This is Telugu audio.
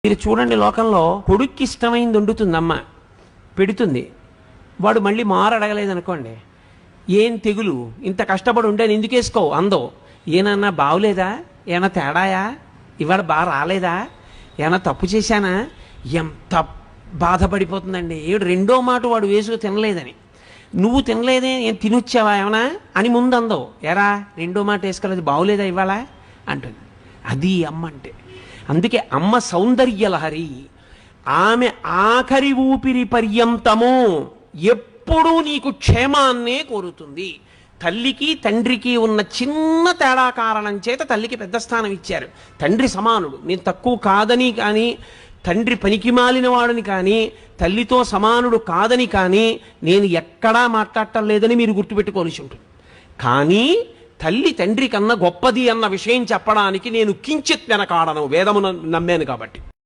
మీరు చూడండి, లోకంలో కొడుక్కి ఇష్టమైంది వండుతుంది అమ్మ, పెడుతుంది. వాడు మళ్ళీ మారడగలేదనుకోండి, ఏం తెగులు, ఇంత కష్టపడి ఉంటే ఎందుకు వేసుకోవు అందో. ఏనన్నా బాగులేదా, ఏమన్నా తేడాయా, ఇవాళ బాగా రాలేదా, ఏమన్నా తప్పు చేశానా, ఎంత బాధపడిపోతుందండి. ఏడు రెండో మాట వాడు వేసుకు తినలేదని, నువ్వు తినలేదే, ఏం తినొచ్చావా ఏమన్నా అని ముందు అందో. ఎరా రెండో మాట వేసుకోలేదు, బాగులేదా ఇవాళ అంటుంది. అది అమ్మ అంటే. అందుకే అమ్మ సౌందర్యలహరి. ఆమె ఆఖరి ఊపిరి పర్యంతము ఎప్పుడూ నీకు క్షేమాన్నే కోరుతుంది. తల్లికి తండ్రికి ఉన్న చిన్న తేడా కారణం చేత తల్లికి పెద్ద స్థానం ఇచ్చారు. తండ్రి సమానుడు, నేను తక్కువ కాదని కానీ, తండ్రి పనికి మాలిన వాడని కానీ, తల్లితో సమానుడు కాదని కానీ నేను ఎక్కడా మాట్లాడటం లేదని మీరు గుర్తుపెట్టుకోవాల్సి ఉంటుంది. కానీ తల్లి తండ్రి కన్నా గొప్పది అన్న విషయం చెప్పడానికి నేను కించిత్ వెనకాడను, వేదమును నమ్మాను కాబట్టి.